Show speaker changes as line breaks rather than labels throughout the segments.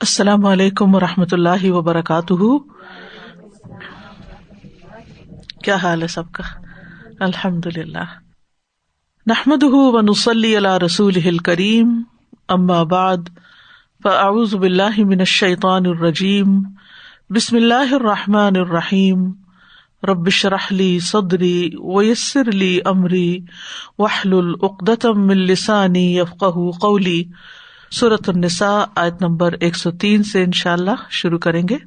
السلام علیکم ورحمۃ اللہ وبرکاتہ. کیا حال ہے سب کا؟ الحمد للہ. نحمده ونصلی علی رسولہ الکریم. اما بعد فاعوذ باللہ من الشیطان الرجیم. بسم اللہ الرحمن الرحیم. رب اشرح لی صدری ویسر لی امری واحلل عقدۃ من لسانی یفقہوا قولی. سورۃ النساء آیت نمبر 103 سے انشاءاللہ شروع کریں گے.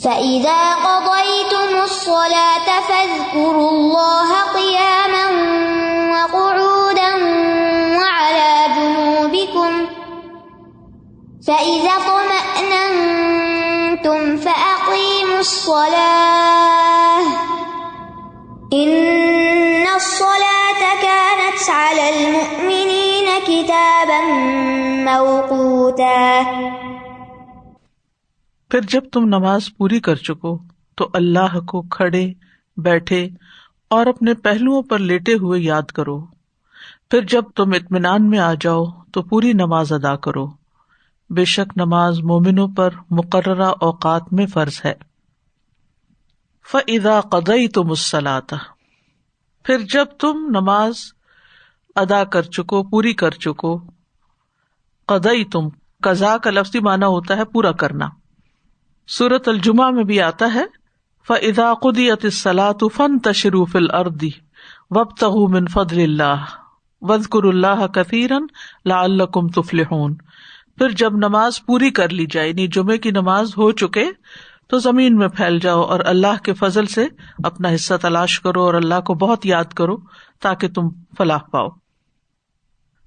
فَإِذَا قَضَيْتُمُ الصَّلَاةَ فَاذْكُرُوا اللَّهَ قِيَامًا وَقُعُودًا وَعَلَى جُنُوبِكُمْ فَإِذَا اطْمَأْنَنْتُمْ فَأَقِيمُوا الصَّلَاةَ إِنَّ الصَّلَاةَ كَانَتْ عَلَى الْمُؤْمِنِينَ كِتَابًا مَوْقُوتًا.
پھر جب تم نماز پوری کر چکو تو اللہ کو کھڑے بیٹھے اور اپنے پہلوؤں پر لیٹے ہوئے یاد کرو. پھر جب تم اطمینان میں آ جاؤ تو پوری نماز ادا کرو. بے شک نماز مومنوں پر مقررہ اوقات میں فرض ہے. فَإِذَا قَضَيْتُمُ الصَّلَاةَ پھر جب تم نماز ادا کر چکو پوری کر چکو. قضیتم قضا کا لفظی معنی ہوتا ہے پورا کرنا. سورۃ الجمعہ میں بھی آتا ہے فَإِذَا قُضِيَتِ الصَّلَاةُ فَانتَشِرُوا فِي الْأَرْضِ وَابْتَغُوا مِنْ فَضْلِ اللَّهِ وَاذْكُرُوا اللَّهَ كَثِيرًا لَعَلَّكُمْ تُفْلِحُونَ. پھر جب نماز پوری کر لی جائے یعنی جمعے کی نماز ہو چکے تو زمین میں پھیل جاؤ اور اللہ کے فضل سے اپنا حصہ تلاش کرو اور اللہ کو بہت یاد کرو تاکہ تم فلاح پاؤ.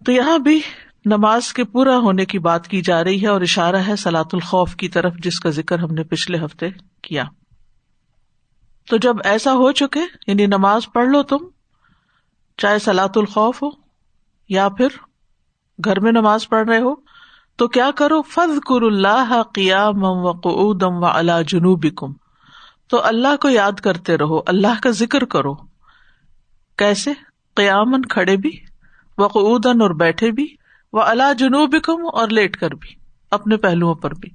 تو یہاں بھی نماز کے پورا ہونے کی بات کی جا رہی ہے اور اشارہ ہے صلاۃ الخوف کی طرف جس کا ذکر ہم نے پچھلے ہفتے کیا. تو جب ایسا ہو چکے یعنی نماز پڑھ لو تم چاہے صلاۃ الخوف ہو یا پھر گھر میں نماز پڑھ رہے ہو تو کیا کرو فاذکروا اللہ قیاما وقعودا وعلی جنوبکم. تو اللہ کو یاد کرتے رہو اللہ کا ذکر کرو. کیسے؟ قیاما کھڑے بھی وقعودا اور بیٹھے بھی وعلی جنوبکم اور لیٹ کر بھی اپنے پہلوؤں پر بھی.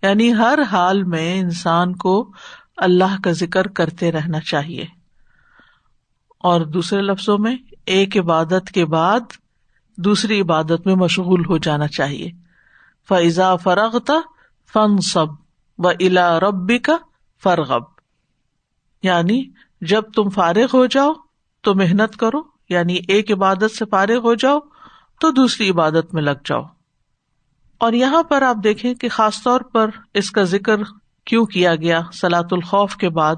یعنی ہر حال میں انسان کو اللہ کا ذکر کرتے رہنا چاہیے. اور دوسرے لفظوں میں ایک عبادت کے بعد دوسری عبادت میں مشغول ہو جانا چاہیے. فَإِذَا فَرَغْتَ فَانصَبْ وَإِلَىٰ رَبِّكَ فَارْغَب. یعنی جب تم فارغ ہو جاؤ تو محنت کرو یعنی ایک عبادت سے فارغ ہو جاؤ تو دوسری عبادت میں لگ جاؤ. اور یہاں پر آپ دیکھیں کہ خاص طور پر اس کا ذکر کیوں کیا گیا صلاۃ الخوف کے بعد؟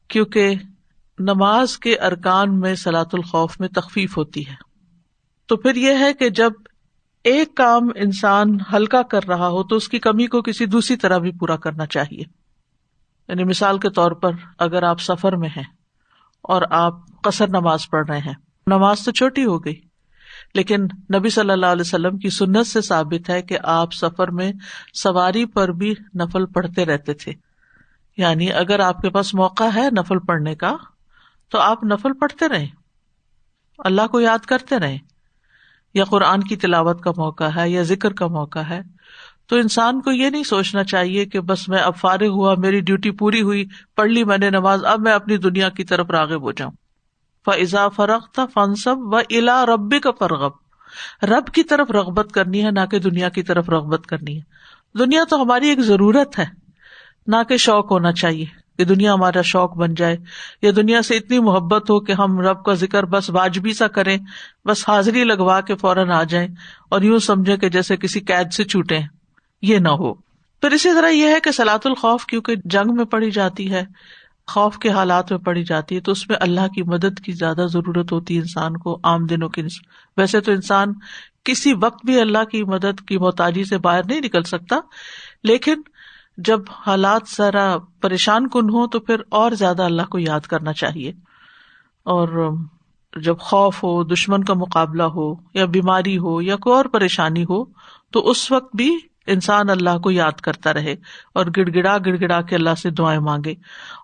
کیونکہ نماز کے ارکان میں صلاۃ الخوف میں تخفیف ہوتی ہے. تو پھر یہ ہے کہ جب ایک کام انسان ہلکا کر رہا ہو تو اس کی کمی کو کسی دوسری طرح بھی پورا کرنا چاہیے. یعنی مثال کے طور پر اگر آپ سفر میں ہیں اور آپ قصر نماز پڑھ رہے ہیں، نماز تو چھوٹی ہو گئی لیکن نبی صلی اللہ علیہ وسلم کی سنت سے ثابت ہے کہ آپ سفر میں سواری پر بھی نفل پڑھتے رہتے تھے. یعنی اگر آپ کے پاس موقع ہے نفل پڑھنے کا تو آپ نفل پڑھتے رہیں، اللہ کو یاد کرتے رہیں. یا قرآن کی تلاوت کا موقع ہے یا ذکر کا موقع ہے تو انسان کو یہ نہیں سوچنا چاہیے کہ بس میں اب فارغ ہوا، میری ڈیوٹی پوری ہوئی، پڑھ لی میں نے نماز، اب میں اپنی دنیا کی طرف راغب ہو جاؤں. فَإِذَا فَرَغْتَ فَانصَبْ وَإِلَىٰ رَبِّكَ فَارْغَب. رب کی طرف رغبت کرنی ہے نہ کہ دنیا کی طرف رغبت کرنی ہے. دنیا تو ہماری ایک ضرورت ہے نہ کہ شوق ہونا چاہیے کہ دنیا ہمارا شوق بن جائے یا دنیا سے اتنی محبت ہو کہ ہم رب کا ذکر بس واجبی سا کریں، بس حاضری لگوا کے فوراً آ جائیں اور یوں سمجھیں کہ جیسے کسی قید سے چھوٹے. یہ نہ ہو. پھر اسی طرح یہ ہے کہ صلاۃ الخوف کیونکہ جنگ میں پڑھی جاتی ہے، خوف کے حالات میں پڑھی جاتی ہے تو اس میں اللہ کی مدد کی زیادہ ضرورت ہوتی ہے انسان کو عام دنوں کی نسبت. ویسے تو انسان کسی وقت بھی اللہ کی مدد کی محتاجی سے باہر نہیں نکل سکتا، لیکن جب حالات ذرا پریشان کن ہو تو پھر اور زیادہ اللہ کو یاد کرنا چاہیے. اور جب خوف ہو، دشمن کا مقابلہ ہو یا بیماری ہو یا کوئی اور پریشانی ہو تو اس وقت بھی انسان اللہ کو یاد کرتا رہے اور گڑ گڑا کے اللہ سے دعائیں مانگے.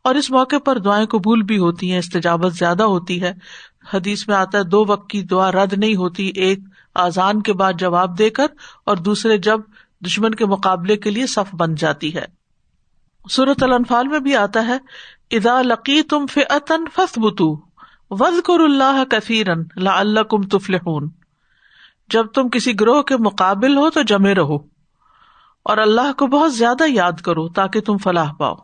اور اس موقع پر دعائیں قبول بھی ہوتی ہیں، استجابت زیادہ ہوتی ہے. حدیث میں آتا ہے 2 وقت کی دعا رد نہیں ہوتی، ایک اذان کے بعد جواب دے کر اور دوسرے جب دشمن کے مقابلے کے لیے صف بن جاتی ہے. سورۃ الانفال میں بھی آتا ہے اذا لقیتم فئۃ فاثبتوا واذکروا اللہ کثیرا لعلکم تفلحون. جب تم کسی گروہ کے مقابل ہو تو جمے رہو اور اللہ کو بہت زیادہ یاد کرو تاکہ تم فلاح پاؤ.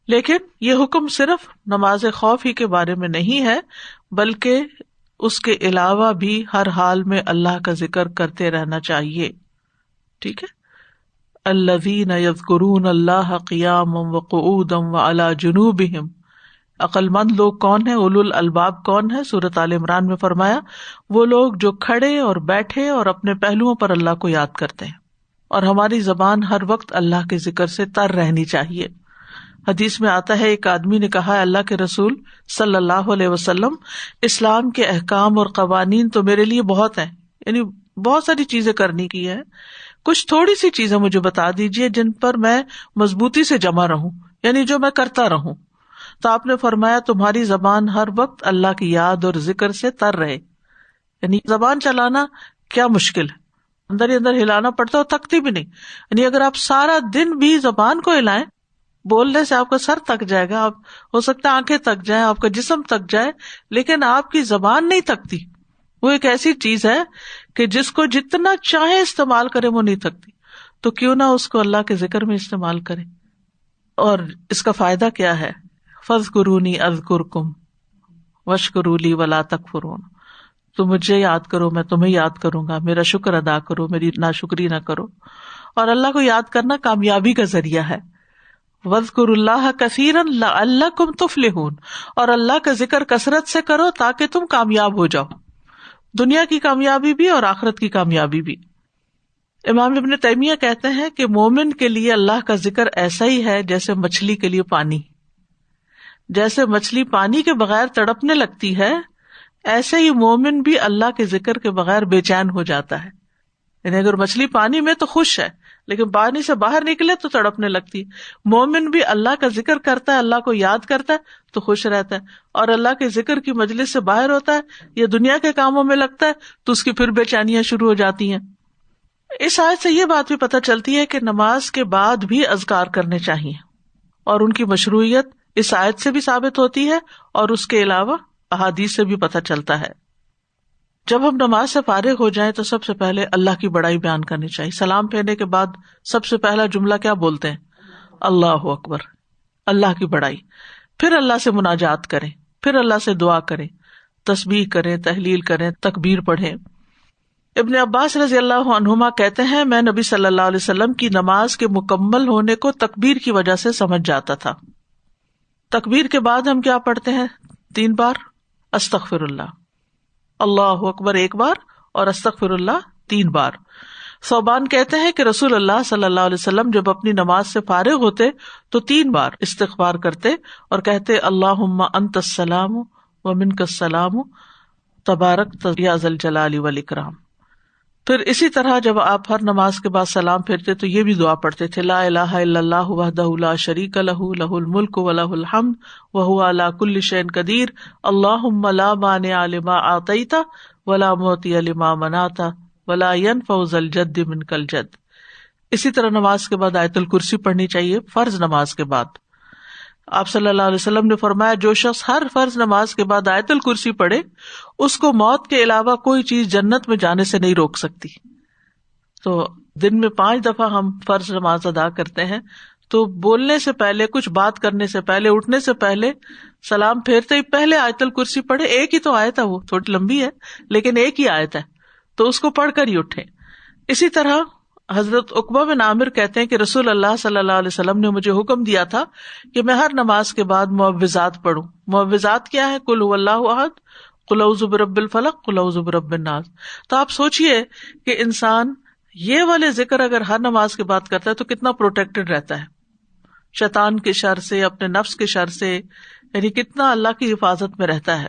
لیکن یہ حکم صرف نماز خوف ہی کے بارے میں نہیں ہے، بلکہ اس کے علاوہ بھی ہر حال میں اللہ کا ذکر کرتے رہنا چاہیے. ٹھیک ہے. الذین یذکرون اللہ قیاما وقعودا وعلی جنوبہم. عقل مند لوگ کون ہیں؟ اولو الالباب کون ہے؟ سورۃ آل عمران میں فرمایا وہ لوگ جو کھڑے اور بیٹھے اور اپنے پہلوؤں پر اللہ کو یاد کرتے ہیں. اور ہماری زبان ہر وقت اللہ کے ذکر سے تر رہنی چاہیے. حدیث میں آتا ہے ایک آدمی نے کہا اللہ کے رسول صلی اللہ علیہ وسلم، اسلام کے احکام اور قوانین تو میرے لیے بہت ہیں، یعنی بہت ساری چیزیں کرنے کی ہے، کچھ تھوڑی سی چیزیں مجھے بتا دیجیے جن پر میں مضبوطی سے جمع رہوں، یعنی جو میں کرتا رہوں. تو آپ نے فرمایا تمہاری زبان ہر وقت اللہ کی یاد اور ذکر سے تر رہے. یعنی زبان چلانا کیا مشکل ہے، اندر ہی اندر ہلانا پڑتا ہے، تکتی بھی نہیں. یعنی اگر آپ سارا دن بھی زبان کو ہلائیں، بولنے سے آپ کا سر تک جائے گا، آپ ہو سکتا ہے آنکھیں تک جائیں، آپ کا جسم تک جائے، لیکن آپ کی زبان نہیں تکتی. وہ ایک ایسی چیز ہے کہ جس کو جتنا چاہے استعمال کرے وہ نہیں تکتی. تو کیوں نہ اس کو اللہ کے ذکر میں استعمال کرے. اور اس کا فائدہ کیا ہے؟ فاذکرونی اذکرکم واشکروا لی ولا تکفرون. تو مجھے یاد کرو میں تمہیں یاد کروں گا، میرا شکر ادا کرو، میری ناشکری نہ کرو. اور اللہ کو یاد کرنا کامیابی کا ذریعہ ہے. وَاذْكُرُوا اللَّهَ كَثِيرًا لَعَلَّكُمْ تُفْلِحُونَ. اور اللہ کا ذکر کثرت سے کرو تاکہ تم کامیاب ہو جاؤ، دنیا کی کامیابی بھی اور آخرت کی کامیابی بھی. امام ابن تیمیہ کہتے ہیں کہ مومن کے لیے اللہ کا ذکر ایسا ہی ہے جیسے مچھلی کے لیے پانی. جیسے مچھلی پانی کے بغیر تڑپنے لگتی ہے، ایسے ہی مومن بھی اللہ کے ذکر کے بغیر بے چین ہو جاتا ہے. یعنی اگر مچھلی پانی میں تو خوش ہے، لیکن پانی سے باہر نکلے تو تڑپنے لگتی ہے. مومن بھی اللہ کا ذکر کرتا ہے، اللہ کو یاد کرتا ہے تو خوش رہتا ہے، اور اللہ کے ذکر کی مجلس سے باہر ہوتا ہے یا دنیا کے کاموں میں لگتا ہے تو اس کی پھر بے چینیاں شروع ہو جاتی ہیں. اس آیت سے یہ بات بھی پتہ چلتی ہے کہ نماز کے بعد بھی اذکار کرنے چاہیے، اور ان کی مشروعیت اس آیت سے بھی ثابت ہوتی ہے اور اس کے علاوہ احادیث سے بھی پتہ چلتا ہے. جب ہم نماز سے فارغ ہو جائیں تو سب سے پہلے اللہ کی بڑائی بیان کرنی چاہیے. سلام پھیرنے کے بعد سب سے پہلا جملہ کیا بولتے ہیں؟ اللہ اکبر، اللہ کی بڑائی. پھر اللہ سے مناجات کریں، پھر اللہ سے دعا کریں، تسبیح کریں، تحلیل کریں، تکبیر پڑھیں. ابن عباس رضی اللہ عنہما کہتے ہیں میں نبی صلی اللہ علیہ وسلم کی نماز کے مکمل ہونے کو تکبیر کی وجہ سے سمجھ جاتا تھا. تکبیر کے بعد ہم کیا پڑھتے ہیں؟ 3 بار استغفر اللہ، اللہ اکبر 1 بار اور استغفر اللہ 3 بار. ثوبان کہتے ہیں کہ رسول اللہ صلی اللہ علیہ وسلم جب اپنی نماز سے فارغ ہوتے تو 3 بار استغفار کرتے اور کہتے اللہم انت السلام ومنک السلام تبارکت یا ذا الجلال والاکرام. پھر اسی طرح جب آپ ہر نماز کے بعد سلام پھیرتے تو یہ بھی دعا پڑھتے تھے لا الہ الا اللہ وحدہ لا شریک لہ لہ الملک ولہ الحمد وہو علی کل شیء قدیر اللہم لا مانع لما اعطیت ولا معطی لما منعت ولا ينفع ذا الجد منک الجد. اسی طرح نماز کے بعد آیت الکرسی پڑھنی چاہیے فرض نماز کے بعد. آپ صلی اللہ علیہ وسلم نے فرمایا جو شخص ہر فرض نماز کے بعد آیت الکرسی پڑھے اس کو موت کے علاوہ کوئی چیز جنت میں جانے سے نہیں روک سکتی. تو دن میں 5 دفعہ ہم فرض نماز ادا کرتے ہیں، تو بولنے سے پہلے، کچھ بات کرنے سے پہلے، اٹھنے سے پہلے، سلام پھیرتے ہی پہلے آیت الکرسی پڑھے. ایک ہی تو آیت ہے، وہ تھوڑی لمبی ہے لیکن ایک ہی آیت ہے، تو اس کو پڑھ کر ہی اٹھے. اسی طرح حضرت عقبہ بن عامر کہتے ہیں کہ رسول اللہ صلی اللہ علیہ وسلم نے مجھے حکم دیا تھا کہ میں ہر نماز کے بعد معوذات پڑھوں. معوذات کیا ہے؟ قل هو اللہ احد، قل اعوذ برب الفلق، قل اعوذ برب الناس. تو آپ سوچئے کہ انسان یہ والے ذکر اگر ہر نماز کے بعد کرتا ہے تو کتنا پروٹیکٹڈ رہتا ہے شیطان کے شر سے، اپنے نفس کے شر سے، یعنی کتنا اللہ کی حفاظت میں رہتا ہے.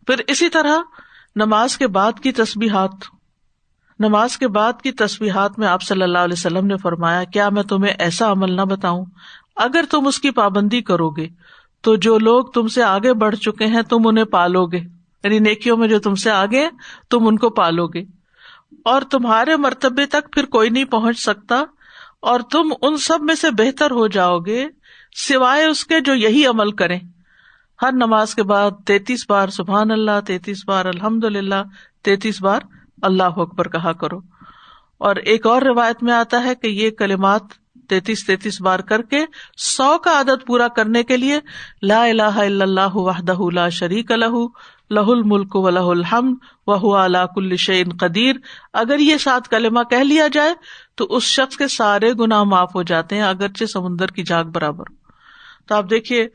پھر اسی طرح نماز کے بعد کی تسبیحات. نماز کے بعد کی تسبیحات میں آپ صلی اللہ علیہ وسلم نے فرمایا کیا میں تمہیں ایسا عمل نہ بتاؤں اگر تم اس کی پابندی کرو گے تو جو لوگ تم سے آگے بڑھ چکے ہیں تم انہیں پالو گے، یعنی نیکیوں میں جو تم سے آگے ہیں تم ان کو پالو گے، اور تمہارے مرتبے تک پھر کوئی نہیں پہنچ سکتا، اور تم ان سب میں سے بہتر ہو جاؤ گے سوائے اس کے جو یہی عمل کریں۔ ہر نماز کے بعد 33 بار سبحان اللہ، 33 بار الحمدللہ، 33 بار اللہ اکبر کہا کرو۔ اور ایک اور روایت میں آتا ہے کہ یہ کلمات 33 بار کر کے 100 کا عدد پورا کرنے کے لیے لا الہ الا اللہ وحدہ لا شریک لہ لہ الملک و لہ الحمد وہو علی کل شیء قدیر، اگر یہ 7 کلمہ کہہ لیا جائے تو اس شخص کے سارے گناہ معاف ہو جاتے ہیں، اگرچہ سمندر کی جھاگ برابر۔ تو آپ دیکھیے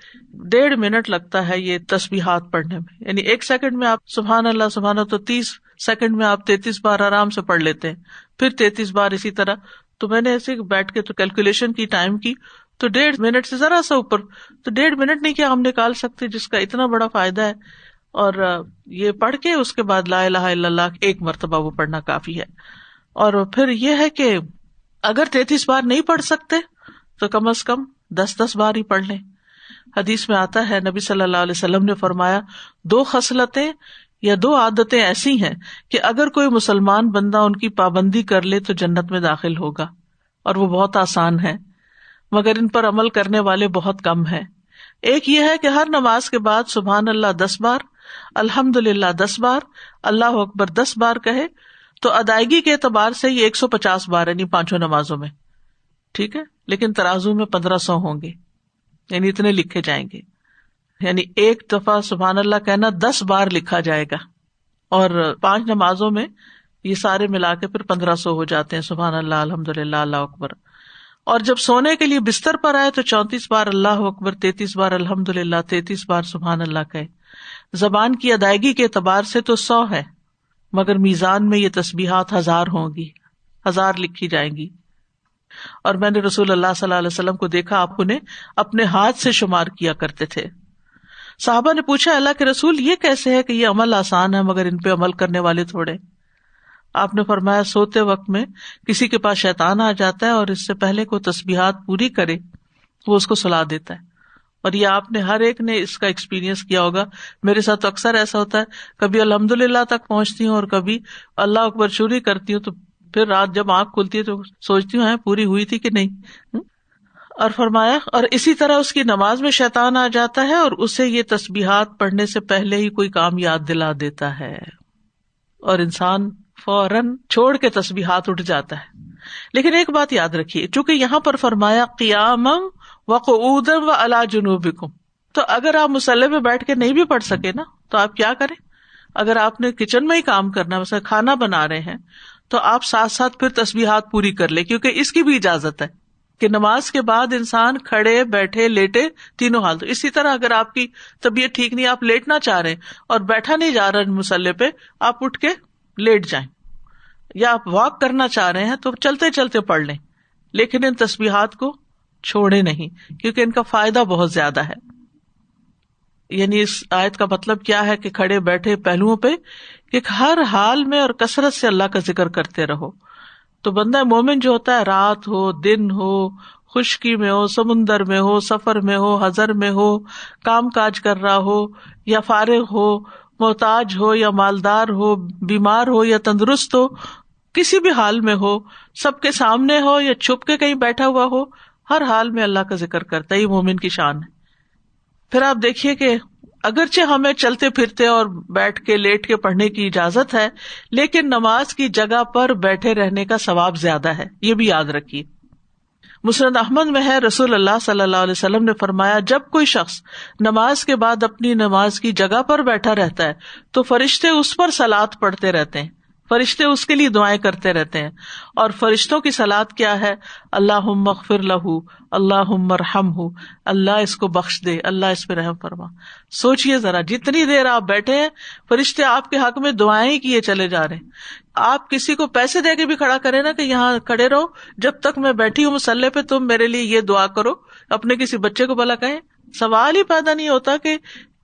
1.5 منٹ لگتا ہے یہ تسبیحات پڑھنے میں، یعنی 1 سیکنڈ میں آپ سبحان اللہ سبحان اللہ، تو 30 سیکنڈ میں آپ 33 بار آرام سے پڑھ لیتے ہیں، پھر 33 بار اسی طرح۔ تو میں نے ایسے بیٹھ کے تو کیلکولیشن کی ٹائم کی، تو 1.5 منٹ سے ذرا سا اوپر، تو 1.5 منٹ نہیں کیا ہم نکال سکتے جس کا اتنا بڑا فائدہ ہے۔ اور یہ پڑھ کے اس کے بعد لا الہ الا اللہ 1 مرتبہ وہ پڑھنا کافی ہے۔ اور پھر یہ ہے کہ اگر 33 بار نہیں پڑھ سکتے تو کم از کم 10 بار ہی پڑھ لیں۔ حدیث میں آتا ہے نبی صلی اللہ علیہ وسلم نے فرمایا 2 خصلتیں یا 2 عادتیں ایسی ہیں کہ اگر کوئی مسلمان بندہ ان کی پابندی کر لے تو جنت میں داخل ہوگا، اور وہ بہت آسان ہے، مگر ان پر عمل کرنے والے بہت کم ہیں۔ ایک یہ ہے کہ ہر نماز کے بعد سبحان اللہ 10 بار، الحمدللہ 10 بار، اللہ اکبر 10 بار کہے تو ادائیگی کے اعتبار سے یہ 150 بار، یعنی 5 نمازوں میں، ٹھیک ہے، لیکن ترازو میں 1500 ہوں گے، یعنی اتنے لکھے جائیں گے، یعنی ایک دفعہ سبحان اللہ کہنا 10 بار لکھا جائے گا، اور 5 نمازوں میں یہ سارے ملا کے پھر 1500 ہو جاتے ہیں، سبحان اللہ الحمدللہ اللہ اکبر۔ اور جب سونے کے لیے بستر پر آئے تو 34 بار اللہ اکبر، 33 بار الحمدللہ، 33 بار سبحان اللہ کہے۔ زبان کی ادائیگی کے اعتبار سے تو 100 ہے، مگر میزان میں یہ تسبیحات 1000 ہوں گی، 1000 لکھی جائیں گی۔ اور میں نے رسول اللہ صلی اللہ علیہ وسلم کو دیکھا آپ انہیں اپنے ہاتھ سے شمار کیا کرتے تھے۔ صحابہ نے پوچھا اللہ کے رسول یہ کیسے ہے کہ یہ عمل آسان ہے مگر ان پہ عمل کرنے والے تھوڑے؟ آپ نے فرمایا سوتے وقت میں کسی کے پاس شیطان آ جاتا ہے اور اس سے پہلے کو تسبیحات پوری کرے وہ اس کو سلا دیتا ہے۔ اور یہ آپ نے ہر ایک نے اس کا ایکسپیرینس کیا ہوگا، میرے ساتھ اکثر ایسا ہوتا ہے، کبھی الحمدللہ تک پہنچتی ہوں اور کبھی اللہ اکبر شروع کرتی ہوں، تو پھر رات جب آنکھ کھلتی ہے تو سوچتی ہوں پوری ہوئی تھی کہ نہیں۔ اور فرمایا اور اسی طرح اس کی نماز میں شیطان آ جاتا ہے اور اسے یہ تسبیحات پڑھنے سے پہلے ہی کوئی کام یاد دلا دیتا ہے، اور انسان فوراً چھوڑ کے تسبیحات اٹھ جاتا ہے۔ لیکن ایک بات یاد رکھیے، چونکہ یہاں پر فرمایا قیاما وقعودا وعلی جنوبکم، تو اگر آپ مصلی پہ بیٹھ کے نہیں بھی پڑھ سکے نا تو آپ کیا کریں؟ اگر آپ نے کچن میں ہی کام کرنا ہے، مثلا کھانا بنا رہے ہیں، تو آپ ساتھ ساتھ پھر تسبیحات پوری کر لیں، کیونکہ اس کی بھی اجازت ہے کہ نماز کے بعد انسان کھڑے بیٹھے لیٹے تینوں حالت۔ اسی طرح اگر آپ کی طبیعت ٹھیک نہیں، آپ لیٹنا چاہ رہے ہیں اور بیٹھا نہیں جا رہا مصلی پہ، آپ اٹھ کے لیٹ جائیں، یا آپ واک کرنا چاہ رہے ہیں تو چلتے چلتے پڑھ لیں، لیکن ان تسبیحات کو چھوڑے نہیں، کیونکہ ان کا فائدہ بہت زیادہ ہے۔ یعنی اس آیت کا مطلب کیا ہے کہ کھڑے بیٹھے پہلوؤں پہ کہ ہر حال میں اور کثرت سے اللہ کا ذکر کرتے رہو۔ تو بندہ مومن جو ہوتا ہے، رات ہو دن ہو، خشکی میں ہو سمندر میں ہو، سفر میں ہو حضر میں ہو، کام کاج کر رہا ہو یا فارغ ہو، محتاج ہو یا مالدار ہو، بیمار ہو یا تندرست ہو، کسی بھی حال میں ہو، سب کے سامنے ہو یا چھپ کے کہیں بیٹھا ہوا ہو، ہر حال میں اللہ کا ذکر کرتا ہے، یہ مومن کی شان ہے۔ پھر آپ دیکھیے کہ اگرچہ ہمیں چلتے پھرتے اور بیٹھ کے لیٹ کے پڑھنے کی اجازت ہے، لیکن نماز کی جگہ پر بیٹھے رہنے کا ثواب زیادہ ہے، یہ بھی یاد رکھیے۔ مسند احمد میں ہے رسول اللہ صلی اللہ علیہ وسلم نے فرمایا جب کوئی شخص نماز کے بعد اپنی نماز کی جگہ پر بیٹھا رہتا ہے تو فرشتے اس پر صلات پڑھتے رہتے ہیں، فرشتے اس کے لیے دعائیں کرتے رہتے ہیں، اور فرشتوں کی صلات کیا ہے؟ اللہم اغفر لہ، اللہم ارحمہ، اللہ اس کو بخش دے، اللہ اس پہ رحم فرما۔ سوچئے ذرا، جتنی دیر آپ بیٹھے ہیں فرشتے آپ کے حق میں دعائیں کیے چلے جا رہے ہیں۔ آپ کسی کو پیسے دے کے بھی کھڑا کریں نا کہ یہاں کھڑے رہو جب تک میں بیٹھی ہوں مصلی پہ، تم میرے لیے یہ دعا کرو، اپنے کسی بچے کو بھلا کہیں، سوال ہی پیدا نہیں ہوتا کہ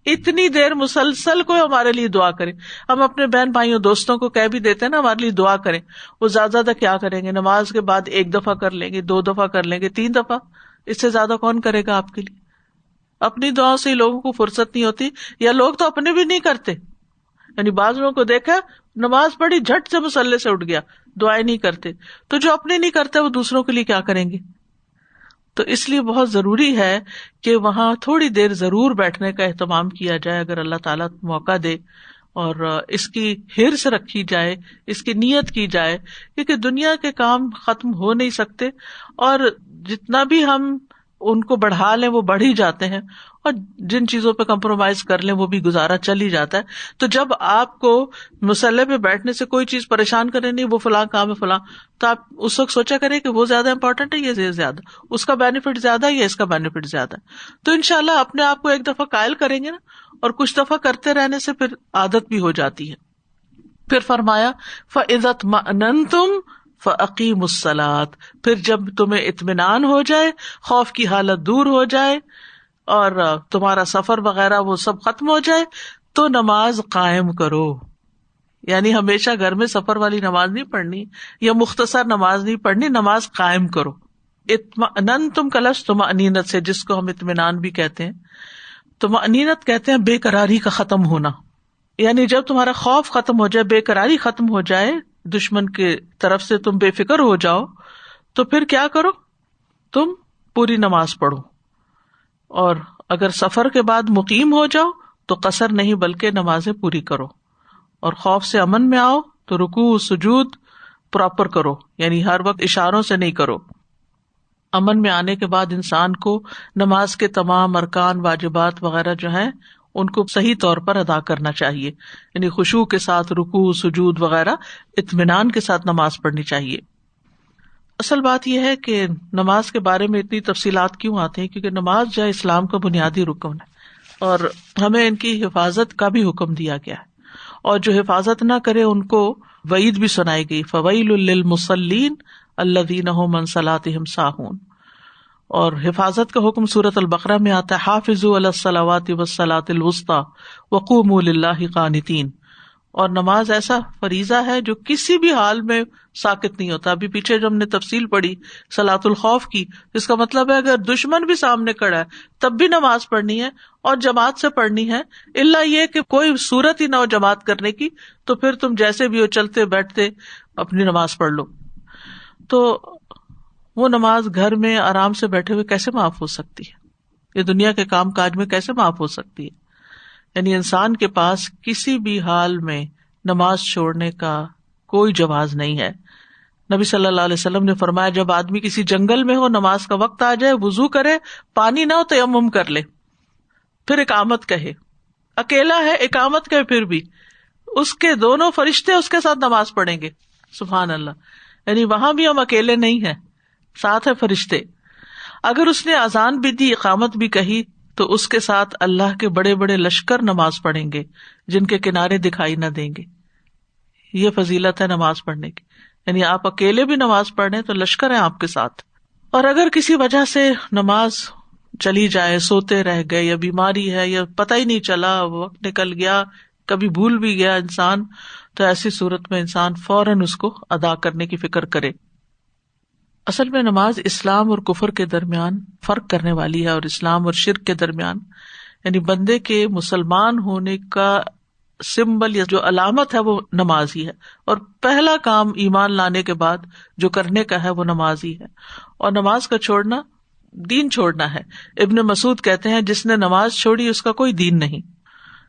اتنی دیر مسلسل کوئی ہمارے لیے دعا کرے۔ ہم اپنے بہن بھائیوں دوستوں کو کہہ بھی دیتے ہیں نا ہمارے لیے دعا کریں، وہ زیادہ زیادہ کیا کریں گے؟ نماز کے بعد 1 دفعہ کر لیں گے، 2 دفعہ کر لیں گے، 3 دفعہ، اس سے زیادہ کون کرے گا آپ کے لیے؟ اپنی دعاؤں سے لوگوں کو فرصت نہیں ہوتی، یا لوگ تو اپنے بھی نہیں کرتے۔ یعنی بعض لوگوں کو دیکھا نماز پڑھی جھٹ سے مصلی سے اٹھ گیا, دعائیں نہیں کرتے, تو جو اپنے نہیں کرتے وہ دوسروں کے لیے کیا کریں گے؟ تو اس لیے بہت ضروری ہے کہ وہاں تھوڑی دیر ضرور بیٹھنے کا اہتمام کیا جائے اگر اللہ تعالیٰ موقع دے, اور اس کی حرص رکھی جائے, اس کی نیت کی جائے, کیونکہ دنیا کے کام ختم ہو نہیں سکتے, اور جتنا بھی ہم ان کو بڑھا لیں وہ بڑھ ہی جاتے ہیں, اور جن چیزوں پہ کمپرومائز کر لیں وہ بھی گزارا چل ہی جاتا ہے. تو جب آپ کو مصلی پہ بیٹھنے سے کوئی چیز پریشان کرے نہیں, وہ فلاں کام ہے فلاں, تو آپ اس وقت سوچا کریں کہ وہ زیادہ امپورٹنٹ ہے, یہ زیادہ, اس کا بینیفٹ زیادہ ہے یا اس کا بینیفٹ زیادہ ہے. تو انشاءاللہ اپنے آپ کو ایک دفعہ قائل کریں گے نا, اور کچھ دفعہ کرتے رہنے سے پھر عادت بھی ہو جاتی ہے. پھر فرمایا فَإِذَا اطْمَأْنَنْتُمْ فَأَقِيمُوا الصَّلَاةَ, پھر جب تمہیں اطمینان ہو جائے, خوف کی حالت دور ہو جائے, اور تمہارا سفر وغیرہ وہ سب ختم ہو جائے, تو نماز قائم کرو. یعنی ہمیشہ گھر میں سفر والی نماز نہیں پڑھنی یا مختصر نماز نہیں پڑھنی, نماز قائم کرو. اطمأننتم کا لفظ طمأنینت سے, جس کو ہم اطمینان بھی کہتے ہیں. طمأنینت کہتے ہیں بے قراری کا ختم ہونا, یعنی جب تمہارا خوف ختم ہو جائے, بے قراری ختم ہو جائے, دشمن کے طرف سے تم بے فکر ہو جاؤ, تو پھر کیا کرو, تم پوری نماز پڑھو. اور اگر سفر کے بعد مقیم ہو جاؤ تو قصر نہیں بلکہ نمازیں پوری کرو. اور خوف سے امن میں آؤ تو رکوع سجود پراپر کرو, یعنی ہر وقت اشاروں سے نہیں کرو. امن میں آنے کے بعد انسان کو نماز کے تمام ارکان واجبات وغیرہ جو ہیں ان کو صحیح طور پر ادا کرنا چاہیے, یعنی خشوع کے ساتھ رکوع سجود وغیرہ اطمینان کے ساتھ نماز پڑھنی چاہیے. اصل بات یہ ہے کہ نماز کے بارے میں اتنی تفصیلات کیوں آتی ہیں, کیونکہ نماز جو ہے اسلام کا بنیادی رکن ہے, اور ہمیں ان کی حفاظت کا بھی حکم دیا گیا ہے, اور جو حفاظت نہ کرے ان کو وعید بھی سنائی گئی, فویل للمصلین الذین هم عن صلاتهم ساہون. اور حفاظت کا حکم سورۃ البقرہ میں آتا ہے, حافظوا علی الصلوات والصلاۃ الوسطی وقوموا للہ قانتین. اور نماز ایسا فریضہ ہے جو کسی بھی حال میں ساکت نہیں ہوتا. ابھی پیچھے جو ہم نے تفصیل پڑھی صلاۃ الخوف کی, اس کا مطلب ہے اگر دشمن بھی سامنے کھڑا ہے تب بھی نماز پڑھنی ہے, اور جماعت سے پڑھنی ہے, الا یہ کہ کوئی صورت ہی نہ ہو جماعت کرنے کی, تو پھر تم جیسے بھی ہو چلتے بیٹھتے اپنی نماز پڑھ لو. تو وہ نماز گھر میں آرام سے بیٹھے ہوئے کیسے معاف ہو سکتی ہے, یہ دنیا کے کام کاج میں کیسے معاف ہو سکتی ہے؟ یعنی انسان کے پاس کسی بھی حال میں نماز چھوڑنے کا کوئی جواز نہیں ہے. نبی صلی اللہ علیہ وسلم نے فرمایا, جب آدمی کسی جنگل میں ہو, نماز کا وقت آ جائے, وضو کرے, پانی نہ ہو تیمم کر لے, پھر اقامت کہے, اکیلا ہے اقامت کہے, پھر بھی اس کے دونوں فرشتے اس کے ساتھ نماز پڑھیں گے. سبحان اللہ. یعنی وہاں بھی ہم اکیلے نہیں ہیں, ساتھ ہے فرشتے. اگر اس نے اذان بھی دی, اقامت بھی کہی, تو اس کے ساتھ اللہ کے بڑے بڑے لشکر نماز پڑھیں گے جن کے کنارے دکھائی نہ دیں گے. یہ فضیلت ہے نماز پڑھنے کی. یعنی آپ اکیلے بھی نماز پڑھ رہے ہیں تو لشکر ہیں آپ کے ساتھ. اور اگر کسی وجہ سے نماز چلی جائے, سوتے رہ گئے, یا بیماری ہے, یا پتہ ہی نہیں چلا, وقت نکل گیا, کبھی بھول بھی گیا انسان, تو ایسی صورت میں انسان فوراً اس کو ادا کرنے کی فکر کرے. اصل میں نماز اسلام اور کفر کے درمیان فرق کرنے والی ہے, اور اسلام اور شرک کے درمیان, یعنی بندے کے مسلمان ہونے کا سمبل یا جو علامت ہے وہ نماز ہی ہے, اور پہلا کام ایمان لانے کے بعد جو کرنے کا ہے وہ نماز ہی ہے. اور نماز کا چھوڑنا دین چھوڑنا ہے. ابن مسعود کہتے ہیں, جس نے نماز چھوڑی اس کا کوئی دین نہیں.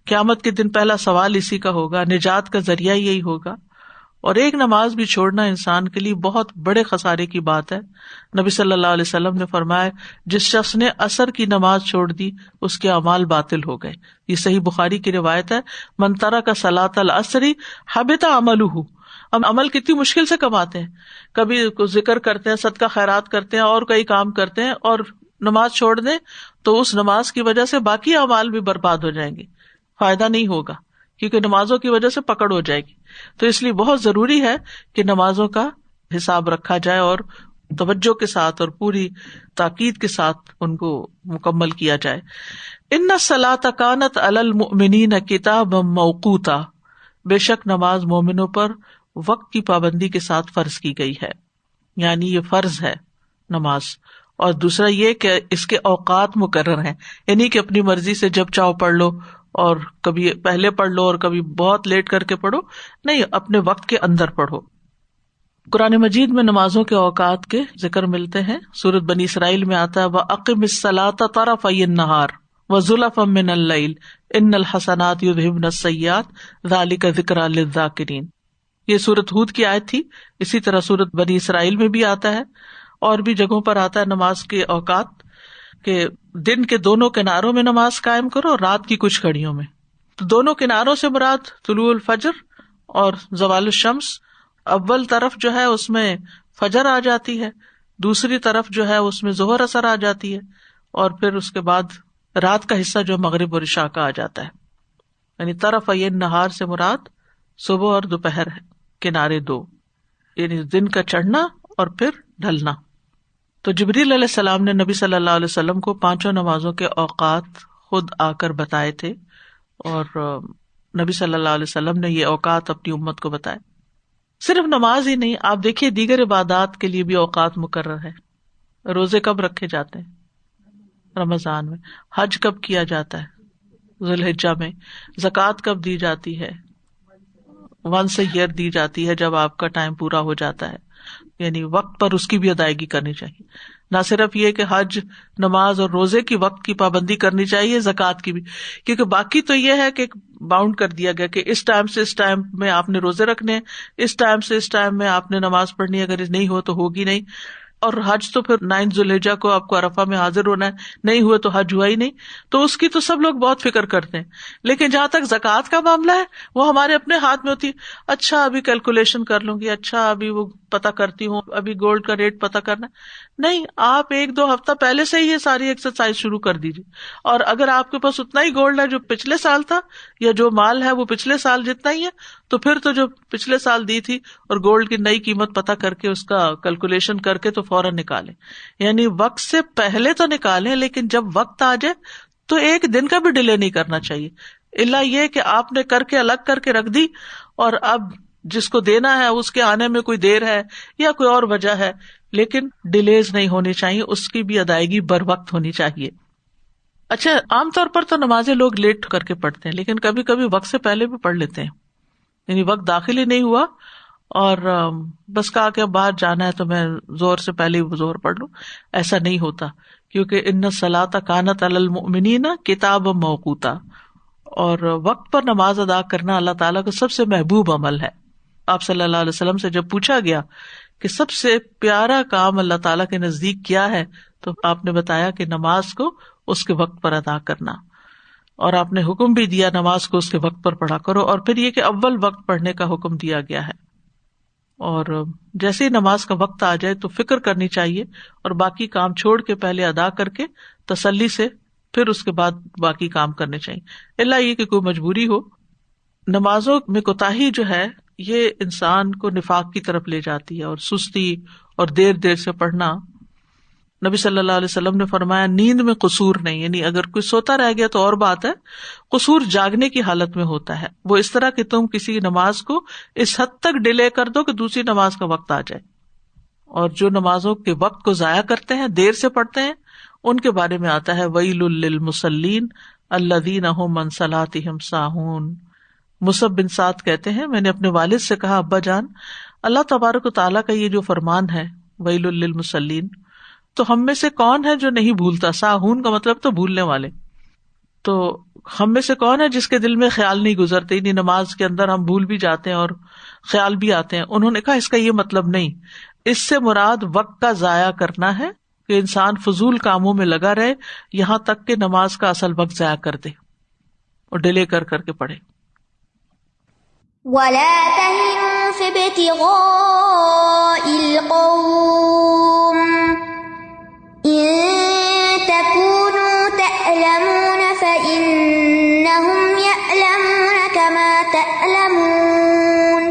قیامت کے دن پہلا سوال اسی کا ہوگا, نجات کا ذریعہ یہی ہوگا. اور ایک نماز بھی چھوڑنا انسان کے لیے بہت بڑے خسارے کی بات ہے. نبی صلی اللہ علیہ وسلم نے فرمایا, جس شخص نے عصر کی نماز چھوڑ دی اس کے اعمال باطل ہو گئے. یہ صحیح بخاری کی روایت ہے, من ترک صلاۃ العصر حبط عملہ. ہم عمل کتنی مشکل سے کماتے ہیں, کبھی ذکر کرتے ہیں, صدقہ خیرات کرتے ہیں, اور کئی کام کرتے ہیں, اور نماز چھوڑ دیں تو اس نماز کی وجہ سے باقی اعمال بھی برباد ہو جائیں گے, فائدہ نہیں ہوگا, کیونکہ نمازوں کی وجہ سے پکڑ ہو جائے گی. تو اس لیے بہت ضروری ہے کہ نمازوں کا حساب رکھا جائے, اور توجہ کے ساتھ اور پوری تاکید کے ساتھ ان کو مکمل کیا جائے. ان الصلاۃ کانت علی المؤمنین کتابا موقوتا. بے شک نماز مومنوں پر وقت کی پابندی کے ساتھ فرض کی گئی ہے, یعنی یہ فرض ہے نماز. اور دوسرا یہ کہ اس کے اوقات مقرر ہیں, یعنی کہ اپنی مرضی سے جب چاہو پڑھ لو اور کبھی پہلے پڑھ لو اور کبھی بہت لیٹ کر کے پڑھو، نہیں، اپنے وقت کے اندر پڑھو۔ قرآن مجید میں نمازوں کے اوقات کے ذکر ملتے ہیں۔ سورۃ بنی اسرائیل میں آتا ہے وَأَقِمِ الصَّلَاةَ طَرَفَيِ النَّهَارِ وَزُلَفًا مِّنَ اللَّيْلِ إِنَّ الْحَسَنَاتِ يُذْهِبْنَ السَّيِّئَاتِ ذَلِكَ ذِكْرَىٰ لِلذَّاكِرِينَ۔ یہ سورۃ ہود کی آیت تھی۔ اسی طرح سورۃ بنی اسرائیل میں بھی آتا ہے، اور بھی جگہوں پر آتا ہے نماز کے اوقات کہ دن کے دونوں کناروں میں نماز قائم کرو اور رات کی کچھ گھڑیوں میں۔ تو دونوں کناروں سے مراد طلوع الفجر اور زوال الشمس۔ اول طرف جو ہے اس میں فجر آ جاتی ہے، دوسری طرف جو ہے اس میں ظہر اثر آ جاتی ہے، اور پھر اس کے بعد رات کا حصہ جو مغرب اور عشاء کا آ جاتا ہے۔ یعنی طرفی النہار سے مراد صبح اور دوپہر ہے، کنارے دو، یعنی دن کا چڑھنا اور پھر ڈھلنا۔ تو جبریل علیہ السلام نے نبی صلی اللہ علیہ وسلم کو پانچوں نمازوں کے اوقات خود آ کر بتائے تھے، اور نبی صلی اللہ علیہ وسلم نے یہ اوقات اپنی امت کو بتائے۔ صرف نماز ہی نہیں، آپ دیکھیے دیگر عبادات کے لیے بھی اوقات مقرر ہے۔ روزے کب رکھے جاتے ہیں؟ رمضان میں۔ حج کب کیا جاتا ہے؟ ذوالحجہ میں۔ زکوٰۃ کب دی جاتی ہے؟ 1 ایئر دی جاتی ہے جب آپ کا ٹائم پورا ہو جاتا ہے، یعنی وقت پر اس کی بھی ادائیگی کرنی چاہیے۔ نہ صرف یہ کہ حج، نماز اور روزے کی وقت کی پابندی کرنی چاہیے، زکوٰۃ کی بھی، کیونکہ باقی تو یہ ہے کہ باؤنڈ کر دیا گیا کہ اس ٹائم سے اس ٹائم میں آپ نے روزے رکھنے ہیں، اس ٹائم سے اس ٹائم میں آپ نے نماز پڑھنی ہے، اگر نہیں ہو تو ہوگی نہیں۔ اور حج تو پھر 9 ذوالحجہ کو آپ کو عرفہ میں حاضر ہونا ہے، نہیں ہوئے تو حج ہوا ہی نہیں، تو اس کی تو سب لوگ بہت فکر کرتے ہیں۔ لیکن جہاں تک زکوٰۃ کا معاملہ ہے وہ ہمارے اپنے ہاتھ میں ہوتی ہے۔ اچھا ابھی کیلکولیشن کر لوں گی، اچھا ابھی وہ پتہ کرتی ہوں، ابھی گولڈ کا ریٹ پتہ کرنا، نہیں، آپ 1-2 ہفتہ پہلے سے ہی یہ ساری ایکسرسائز شروع کر دیجیے۔ اور اگر آپ کے پاس اتنا ہی گولڈ ہے جو پچھلے سال تھا، یا جو مال ہے وہ پچھلے سال جتنا ہی ہے، تو پھر تو جو پچھلے سال دی تھی اور گولڈ کی نئی قیمت پتہ کر کے اس کا کیلکولیشن کر کے تو فوراً نکالیں۔ یعنی وقت سے پہلے تو نکالیں، لیکن جب وقت آ جائے تو ایک دن کا بھی ڈیلے نہیں کرنا چاہیے، الا یہ کہ آپ نے کر کے الگ کر کے رکھ دی، اور اب جس کو دینا ہے اس کے آنے میں کوئی دیر ہے یا کوئی اور وجہ ہے، لیکن ڈیلیز نہیں ہونی چاہیے، اس کی بھی ادائیگی بر وقت ہونی چاہیے۔ اچھا، عام طور پر تو نمازیں لوگ لیٹ کر کے پڑھتے ہیں، لیکن کبھی کبھی وقت سے پہلے بھی پڑھ لیتے ہیں، یعنی وقت داخل ہی نہیں ہوا اور بس کہا کہ اب باہر جانا ہے تو میں زور سے پہلے ہی زور پڑھ لوں، ایسا نہیں ہوتا، کیونکہ ان الصلاۃ کانت علی المؤمنین کتابا موقوتا، اور وقت پر نماز ادا کرنا اللہ تعالیٰ کو سب سے محبوب عمل ہے۔ آپ صلی اللہ علیہ وسلم سے جب پوچھا گیا کہ سب سے پیارا کام اللہ تعالیٰ کے نزدیک کیا ہے، تو آپ نے بتایا کہ نماز کو اس کے وقت پر ادا کرنا، اور آپ نے حکم بھی دیا نماز کو اس کے وقت پر پڑھا کرو، اور پھر یہ کہ اول وقت پڑھنے کا حکم دیا گیا ہے۔ اور جیسے ہی نماز کا وقت آ جائے تو فکر کرنی چاہیے، اور باقی کام چھوڑ کے پہلے ادا کر کے تسلی سے پھر اس کے بعد باقی کام کرنے چاہیے، الا یہ کہ کوئی مجبوری ہو۔ نمازوں میں کوتاہی جو ہے یہ انسان کو نفاق کی طرف لے جاتی ہے، اور سستی اور دیر دیر سے پڑھنا۔ نبی صلی اللہ علیہ وسلم نے فرمایا نیند میں قصور نہیں، یعنی اگر کوئی سوتا رہ گیا تو اور بات ہے، قصور جاگنے کی حالت میں ہوتا ہے، وہ اس طرح کہ تم کسی نماز کو اس حد تک ڈیلے کر دو کہ دوسری نماز کا وقت آ جائے۔ اور جو نمازوں کے وقت کو ضائع کرتے ہیں، دیر سے پڑھتے ہیں، ان کے بارے میں آتا ہے ویل للمصلین الذین ھم عن صلاتہم ساہون۔ مصعب بن سعد کہتے ہیں میں نے اپنے والد سے کہا ابا جان، اللہ تبارک و تعالیٰ کا یہ جو فرمان ہے ویل للمصلین، تو ہم میں سے کون ہے جو نہیں بھولتا؟ ساہون کا مطلب تو بھولنے والے، تو ہم میں سے کون ہے جس کے دل میں خیال نہیں گزرتے؟ یعنی نماز کے اندر ہم بھول بھی جاتے ہیں اور خیال بھی آتے ہیں۔ انہوں نے کہا اس کا یہ مطلب نہیں، اس سے مراد وقت کا ضائع کرنا ہے، کہ انسان فضول کاموں میں لگا رہے یہاں تک کہ نماز کا اصل وقت ضائع کر دے اور ڈیلے کر کر کے پڑھے۔
وَلَا تَهِنُوا فِي ابْتِغَاءِ الْقَوْمِ إِن تَكُونُوا تَأْلَمُونَ فَإِنَّهُمْ يَأْلَمُونَ كَمَا تَأْلَمُونَ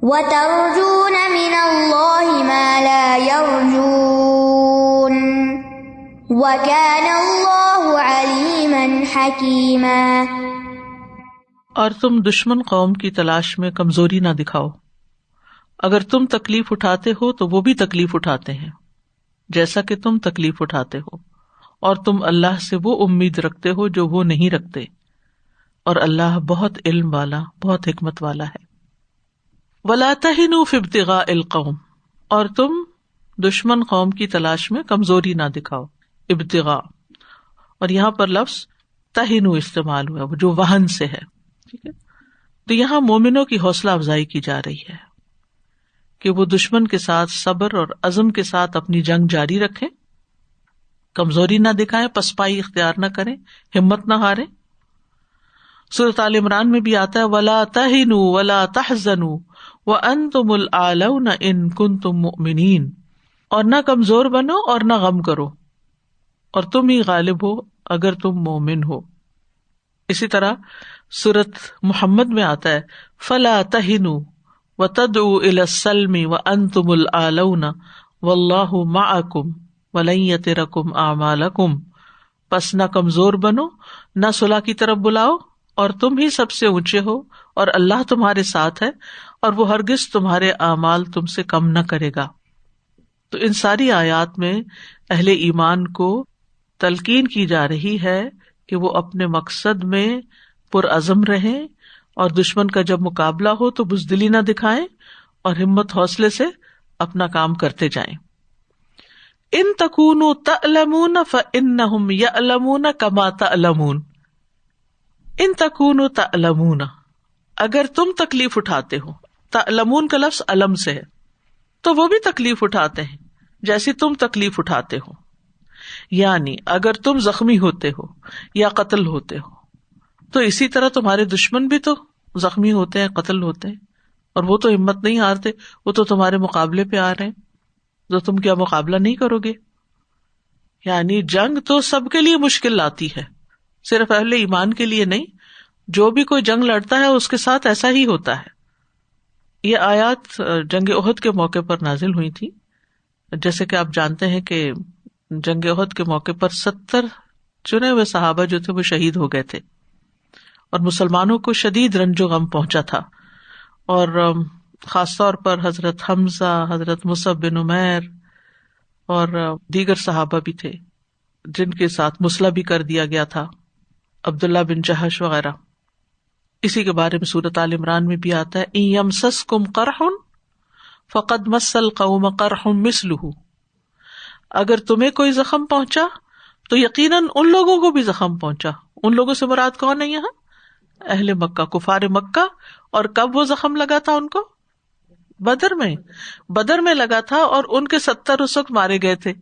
وَتَرْجُونَ مِنَ اللَّهِ مَا لَا يَرْجُونَ وَكَانَ اللَّهُ عَلِيمًا حَكِيمًا۔
اور تم دشمن قوم کی تلاش میں کمزوری نہ دکھاؤ، اگر تم تکلیف اٹھاتے ہو تو وہ بھی تکلیف اٹھاتے ہیں جیسا کہ تم تکلیف اٹھاتے ہو، اور تم اللہ سے وہ امید رکھتے ہو جو وہ نہیں رکھتے، اور اللہ بہت علم والا، بہت حکمت والا ہے۔ وَلَا تَهِنُوا فِي ابْتِغَاءِ الْقَوْمِ، اور تم دشمن قوم کی تلاش میں کمزوری نہ دکھاؤ، ابتغاء، اور یہاں پر لفظ تہنو استعمال ہوا جو وہن سے ہے، ٹھیک ہے۔ تو یہاں مومنوں کی حوصلہ افزائی کی جا رہی ہے کہ وہ دشمن کے ساتھ صبر اور عزم کے ساتھ اپنی جنگ جاری رکھیں، کمزوری نہ دکھائیں، پسپائی اختیار نہ کریں، ہمت نہ ہاریں۔ سورۃ آل عمران میں بھی آتا ہے وَلَا تَهِنُوا وَلَا تَحْزَنُوا وَأَنْتُمُ الْأَعْلَوْنَ إِن كُنتُم مُؤْمِنِينَ، اور نہ کمزور بنو اور نہ غم کرو، اور تم ہی غالب ہو اگر تم مومن ہو۔ اسی طرح سورۃ محمد میں آتا ہے فَلَا تَهِنُوا وَتَدْعُوا إِلَى السَّلْمِ وَأَنْتُمُ الْأَعْلَوْنَ وَاللَّهُ مَعَكُمْ وَلَن يَتِرَكُمْ أَعْمَالَكُمْ، پس نہ کمزور بنو نہ صلح کی طرف بلاؤ، اور تم ہی سب سے اونچے ہو، اور اللہ تمہارے ساتھ ہے، اور وہ ہرگز تمہارے اعمال تم سے کم نہ کرے گا۔ تو ان ساری آیات میں اہل ایمان کو تلقین کی جا رہی ہے کہ وہ اپنے مقصد میں پرعزم رہیں، اور دشمن کا جب مقابلہ ہو تو بزدلی نہ دکھائیں، اور ہمت حوصلے سے اپنا کام کرتے جائیں۔ ان تکونوا تعلمون فانہم یعلمون کما تعلمون، ان تکونوا تعلمون، اگر تم تکلیف اٹھاتے ہو، تعلمون کا لفظ علم سے ہے، تو وہ بھی تکلیف اٹھاتے ہیں جیسی تم تکلیف اٹھاتے ہو، یعنی اگر تم زخمی ہوتے ہو یا قتل ہوتے ہو تو اسی طرح تمہارے دشمن بھی تو زخمی ہوتے ہیں، قتل ہوتے ہیں، اور وہ تو ہمت نہیں ہارتے، وہ تو تمہارے مقابلے پہ آ رہے ہیں، تو تم کیا مقابلہ نہیں کرو گے؟ یعنی جنگ تو سب کے لیے مشکل لاتی ہے، صرف اہل ایمان کے لیے نہیں، جو بھی کوئی جنگ لڑتا ہے اس کے ساتھ ایسا ہی ہوتا ہے۔ یہ آیات جنگ احد کے موقع پر نازل ہوئی تھی۔ جیسے کہ آپ جانتے ہیں کہ جنگ احد کے موقع پر 70 چنے ہوئے صحابہ جو تھے وہ شہید ہو گئے تھے، اور مسلمانوں کو شدید رنج و غم پہنچا تھا، اور خاص طور پر حضرت حمزہ، حضرت مصعب بن عمیر اور دیگر صحابہ بھی تھے جن کے ساتھ مسلح بھی کر دیا گیا تھا، عبداللہ بن جہش وغیرہ۔ اسی کے بارے میں سورۃ آل عمران میں بھی آتا ہے ان یمسسکم قرح فقد مس القوم قرح مثلہ، اگر تمہیں کوئی زخم پہنچا تو یقیناً ان لوگوں کو بھی زخم پہنچا۔ ان لوگوں سے مراد کون ہے یہاں؟ اہل مکہ، کفار مکہ۔ اور کب وہ زخم لگا تھا ان کو؟ بدر میں لگا تھا، اور ان کے 70 اس وقت مارے گئے تھے۔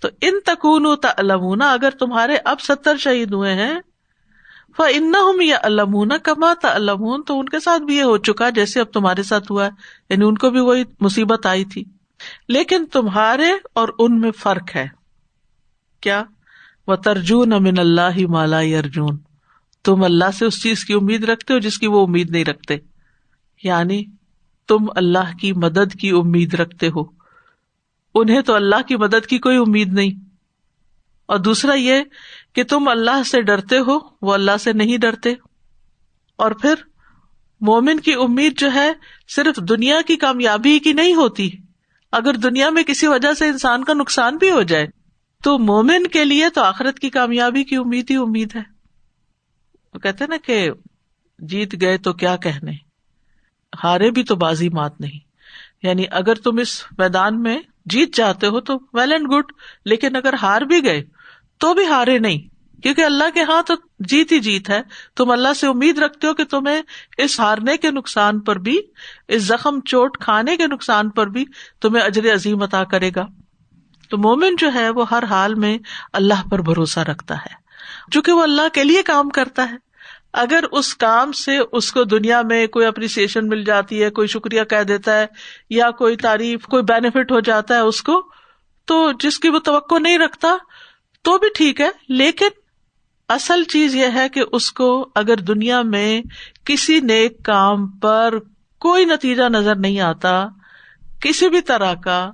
تو ان تکونوا تعلمون، اگر تمہارے اب 70 شہید ہوئے ہیں، فإنہم یعلمون کما تعلمون، تو ان کے ساتھ بھی یہ ہو چکا جیسے اب تمہارے ساتھ ہوا ہے، یعنی ان کو بھی وہی مصیبت آئی تھی، لیکن تمہارے اور ان میں فرق ہے۔ کیا؟ وَتَرْجُونَ مِنَ اللَّهِ مَا لَا يَرْجُونَ، تم اللہ سے اس چیز کی امید رکھتے ہو جس کی وہ امید نہیں رکھتے، یعنی تم اللہ کی مدد کی امید رکھتے ہو، انہیں تو اللہ کی مدد کی کوئی امید نہیں۔ اور دوسرا یہ کہ تم اللہ سے ڈرتے ہو، وہ اللہ سے نہیں ڈرتے۔ اور پھر مومن کی امید جو ہے صرف دنیا کی کامیابی کی نہیں ہوتی، اگر دنیا میں کسی وجہ سے انسان کا نقصان بھی ہو جائے تو مومن کے لیے تو آخرت کی کامیابی کی امید ہی امید ہے۔ وہ کہتے ہیں نا کہ جیت گئے تو کیا کہنے، ہارے بھی تو بازی مات نہیں، یعنی اگر تم اس میدان میں جیت جاتے ہو تو ویل اینڈ گڈ، لیکن اگر ہار بھی گئے تو بھی ہارے نہیں، کیونکہ اللہ کے ہاں تو جیت ہی جیت ہے۔ تم اللہ سے امید رکھتے ہو کہ تمہیں اس ہارنے کے نقصان پر بھی، اس زخم چوٹ کھانے کے نقصان پر بھی تمہیں اجر عظیم عطا کرے گا۔ تو مومن جو ہے وہ ہر حال میں اللہ پر بھروسہ رکھتا ہے، چونکہ وہ اللہ کے لیے کام کرتا ہے۔ اگر اس کام سے اس کو دنیا میں کوئی اپریسیشن مل جاتی ہے، کوئی شکریہ کہہ دیتا ہے، یا کوئی تعریف، کوئی بینیفٹ ہو جاتا ہے اس کو، تو جس کی وہ توقع نہیں رکھتا تو بھی ٹھیک ہے، لیکن اصل چیز یہ ہے کہ اس کو اگر دنیا میں کسی نیک کام پر کوئی نتیجہ نظر نہیں آتا کسی بھی طرح کا،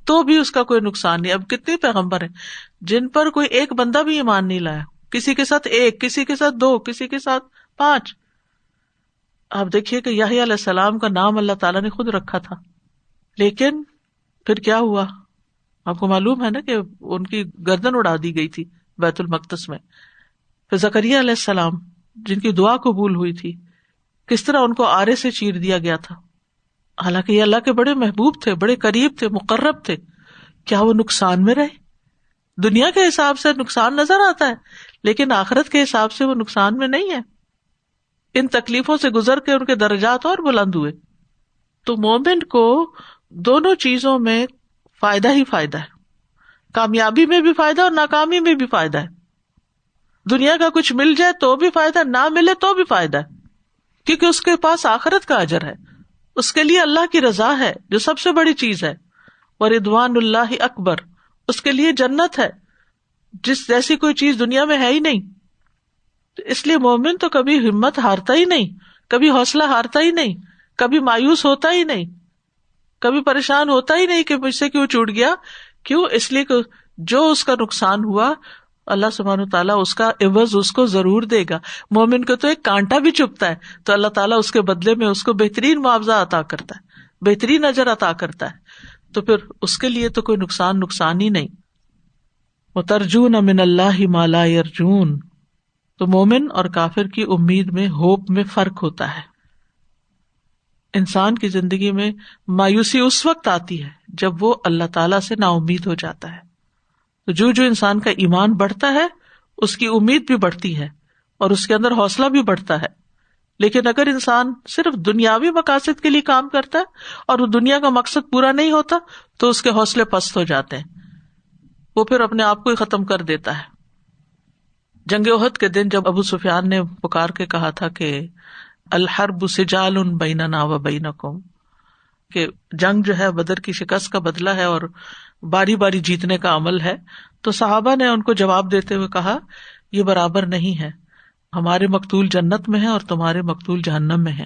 تو بھی اس کا کوئی نقصان نہیں۔ اب کتنے پیغمبر ہیں جن پر کوئی ایک بندہ بھی ایمان نہیں لایا، کسی کے ساتھ 1، کسی کے ساتھ 2، کسی کے ساتھ 5۔ آپ دیکھیے کہ یحییٰ علیہ السلام کا نام اللہ تعالیٰ نے خود رکھا تھا، لیکن پھر کیا ہوا آپ کو معلوم ہے نا کہ ان کی گردن اڑا دی گئی تھی بیت المقدس میں۔ پھر زکریا علیہ السلام جن کی دعا قبول ہوئی تھی، کس طرح ان کو آرے سے چیر دیا گیا تھا، حالانکہ یہ اللہ کے بڑے محبوب تھے، بڑے قریب تھے، مقرب تھے. کیا وہ نقصان میں رہے؟ دنیا کے حساب سے نقصان نظر آتا ہے، لیکن آخرت کے حساب سے وہ نقصان میں نہیں ہے. ان تکلیفوں سے گزر کے ان کے درجات اور بلند ہوئے. تو مومن کو دونوں چیزوں میں فائدہ ہی فائدہ ہے، کامیابی میں بھی فائدہ اور ناکامی میں بھی فائدہ ہے. دنیا کا کچھ مل جائے تو بھی فائدہ، نہ ملے تو بھی فائدہ ہے، کیونکہ اس کے پاس آخرت کا اجر ہے، اس کے لیے اللہ کی رضا ہے جو سب سے بڑی چیز ہے. وَرِضْوَانُ اللَّهِ اکبر، اس کے لیے جنت ہے جس جیسی کوئی چیز دنیا میں ہے ہی نہیں. اس لیے مومن تو کبھی ہمت ہارتا ہی نہیں، کبھی حوصلہ ہارتا ہی نہیں، کبھی مایوس ہوتا ہی نہیں، کبھی پریشان ہوتا ہی نہیں کہ مجھ سے کیوں چھوٹ گیا. کیوں؟ اس لیے کہ جو اس کا نقصان ہوا اللہ سبحانہ وتعالیٰ اس کا عوض اس کو ضرور دے گا. مومن کو تو ایک کانٹا بھی چبھتا ہے تو اللہ تعالیٰ اس کے بدلے میں اس کو بہترین معاوضہ عطا کرتا ہے، بہترین اجر عطا کرتا ہے. تو پھر اس کے لیے تو کوئی نقصان ہی نہیں. وَتَرْجُونَ مِنَ اللَّهِ مَا لَا يَرْجُونَ. تو مومن اور کافر کی امید میں، ہوپ میں فرق ہوتا ہے. انسان کی زندگی میں مایوسی اس وقت آتی ہے جب وہ اللہ تعالیٰ سے نا امید ہو جاتا ہے. تو جو انسان کا ایمان بڑھتا ہے اس کی امید بھی بڑھتی ہے اور اس کے اندر حوصلہ بھی بڑھتا ہے. لیکن اگر انسان صرف دنیاوی مقاصد کے لیے کام کرتا ہے اور وہ دنیا کا مقصد پورا نہیں ہوتا تو اس کے حوصلے پست ہو جاتے ہیں، وہ پھر اپنے آپ کو ہی ختم کر دیتا ہے. جنگ احد کے دن جب ابو سفیان نے پکار کے کہا تھا کہ الحرب سجال بیننا و بینکم، کہ جنگ جو ہے بدر کی شکست کا بدلہ ہے اور باری باری جیتنے کا عمل ہے، تو صحابہ نے ان کو جواب دیتے ہوئے کہا یہ برابر نہیں ہے، ہمارے مقتول جنت میں ہیں اور تمہارے مقتول جہنم میں ہیں.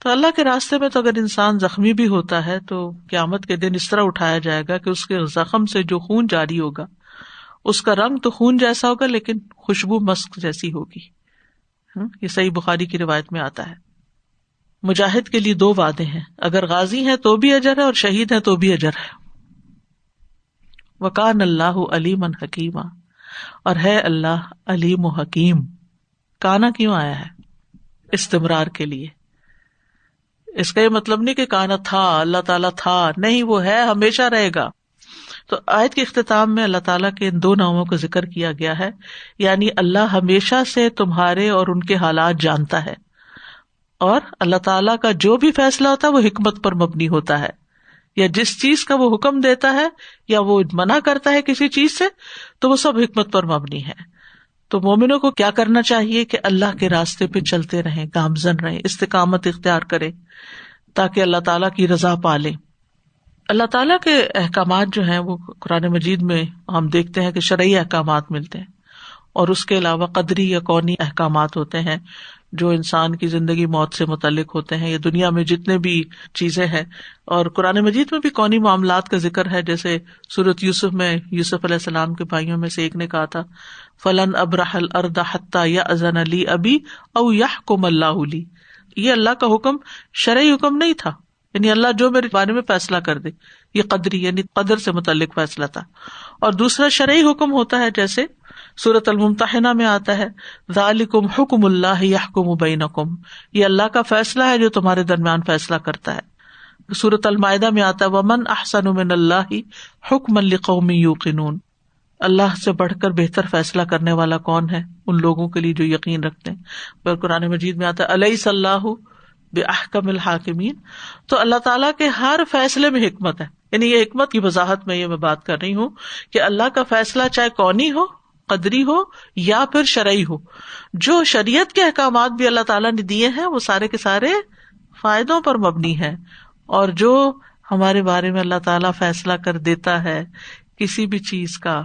تو اللہ کے راستے میں تو اگر انسان زخمی بھی ہوتا ہے تو قیامت کے دن اس طرح اٹھایا جائے گا کہ اس کے زخم سے جو خون جاری ہوگا اس کا رنگ تو خون جیسا ہوگا لیکن خوشبو مسک جیسی ہوگی. یہ صحیح بخاری کی روایت میں آتا ہے. مجاہد کے لیے 2 وعدے ہیں، اگر غازی ہیں تو بھی اجر ہے اور شہید ہیں تو بھی اجر ہے. وَكَانَ اللَّهُ عَلِيمًا حَكِيمًا، اور ہے اللہ علیم و حکیم. کانا کیوں آیا ہے؟ استمرار کے لیے. اس کا یہ مطلب نہیں کہ کانا تھا، اللہ تعالیٰ تھا، نہیں، وہ ہے، ہمیشہ رہے گا. تو آیت کے اختتام میں اللہ تعالیٰ کے ان 2 ناموں کا ذکر کیا گیا ہے، یعنی اللہ ہمیشہ سے تمہارے اور ان کے حالات جانتا ہے، اور اللہ تعالیٰ کا جو بھی فیصلہ ہوتا ہے وہ حکمت پر مبنی ہوتا ہے، یا جس چیز کا وہ حکم دیتا ہے یا وہ منع کرتا ہے کسی چیز سے تو وہ سب حکمت پر مبنی ہے. تو مومنوں کو کیا کرنا چاہیے کہ اللہ کے راستے پہ چلتے رہیں، گامزن رہیں، استقامت اختیار کریں تاکہ اللہ تعالیٰ کی رضا پالیں. اللہ تعالیٰ کے احکامات جو ہیں وہ قرآن مجید میں ہم دیکھتے ہیں کہ شرعی احکامات ملتے ہیں، اور اس کے علاوہ قدری یا کونی احکامات ہوتے ہیں جو انسان کی زندگی موت سے متعلق ہوتے ہیں. یہ دنیا میں جتنے بھی چیزیں ہیں، اور قرآن مجید میں بھی کونی معاملات کا ذکر ہے، جیسے سورۃ یوسف میں یوسف علیہ السلام کے بھائیوں میں سے ایک نے کہا تھا فلن ابرح الارض حتی یأذن لی ابی او یحکم اللہ لی. یہ اللہ کا حکم شرعی حکم نہیں تھا، یعنی اللہ جو میرے بارے میں فیصلہ کر دے، یہ قدری یعنی قدر سے متعلق فیصلہ تھا. اور دوسرا شرعی حکم ہوتا ہے، جیسے سورۃ الممتحنہ میں آتا ہے ذالکم حکم اللہ یحکم بینکم، یہ اللہ کا فیصلہ ہے جو تمہارے درمیان فیصلہ کرتا ہے. سورۃ المائدہ میں آتا ہے ومن احسن من اللہ حکما لقوم یوقنون، اللہ سے بڑھ کر بہتر فیصلہ کرنے والا کون ہے؟ ان لوگوں کے لیے جو یقین رکھتے ہیں. پھر قرآن مجید میں آتا ہے الیس اللہ بأحکم الحاکمین. تو اللہ تعالیٰ کے ہر فیصلے میں حکمت ہے، یعنی یہ حکمت کی وضاحت میں بات کر رہی ہوں کہ اللہ کا فیصلہ چاہے کونی ہو، قدری ہو یا پھر شرعی ہو، جو شریعت کے احکامات بھی اللہ تعالیٰ نے دیے ہیں وہ سارے کے سارے فائدوں پر مبنی ہیں، اور جو ہمارے بارے میں اللہ تعالیٰ فیصلہ کر دیتا ہے کسی بھی چیز کا،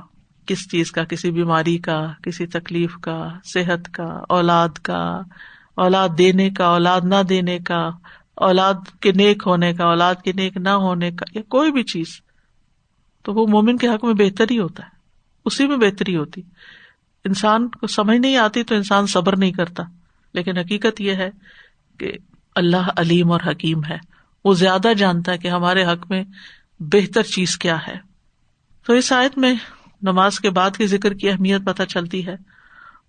کس چیز کا، کسی بیماری کا، کسی تکلیف کا، صحت کا، اولاد دینے کا، اولاد نہ دینے کا، اولاد کے نیک ہونے کا، اولاد کے نیک نہ ہونے کا، یا کوئی بھی چیز، تو وہ مومن کے حق میں بہتر ہی ہوتا ہے، اسی میں بہتری ہوتی. انسان کو سمجھ نہیں آتی تو انسان صبر نہیں کرتا، لیکن حقیقت یہ ہے کہ اللہ علیم اور حکیم ہے، وہ زیادہ جانتا ہے کہ ہمارے حق میں بہتر چیز کیا ہے. تو اس آیت میں نماز کے بعد کے ذکر کی اہمیت پتہ چلتی ہے،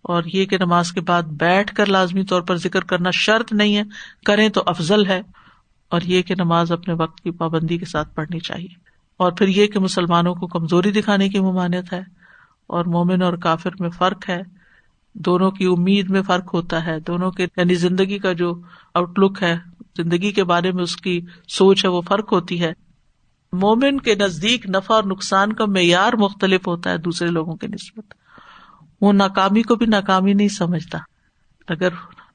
اور یہ کہ نماز کے بعد بیٹھ کر لازمی طور پر ذکر کرنا شرط نہیں ہے، کریں تو افضل ہے، اور یہ کہ نماز اپنے وقت کی پابندی کے ساتھ پڑھنی چاہیے. اور پھر یہ کہ مسلمانوں کو کمزوری دکھانے کی ممانعت ہے، اور مومن اور کافر میں فرق ہے، دونوں کی امید میں فرق ہوتا ہے، دونوں کے یعنی زندگی کا جو آؤٹ لک ہے، زندگی کے بارے میں اس کی سوچ ہے، وہ فرق ہوتی ہے. مومن کے نزدیک نفع اور نقصان کا معیار مختلف ہوتا ہے دوسرے لوگوں کے نسبت. وہ ناکامی کو بھی ناکامی نہیں سمجھتا، اگر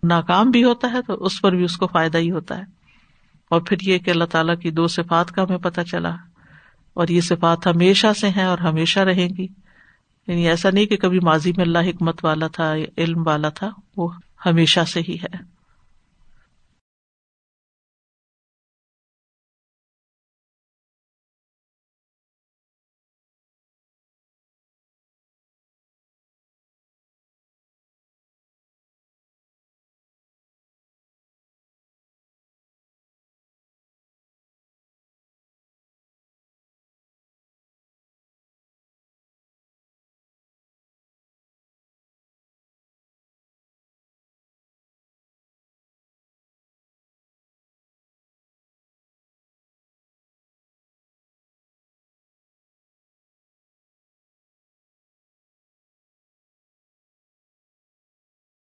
ناکام بھی ہوتا ہے تو اس پر بھی اس کو فائدہ ہی ہوتا ہے. اور پھر یہ کہ اللہ تعالیٰ کی 2 صفات کا ہمیں پتہ چلا، اور یہ صفات ہمیشہ سے ہیں اور ہمیشہ رہیں گی. یعنی ایسا نہیں کہ کبھی ماضی میں اللہ حکمت والا تھا، علم والا تھا، وہ ہمیشہ سے ہی ہے.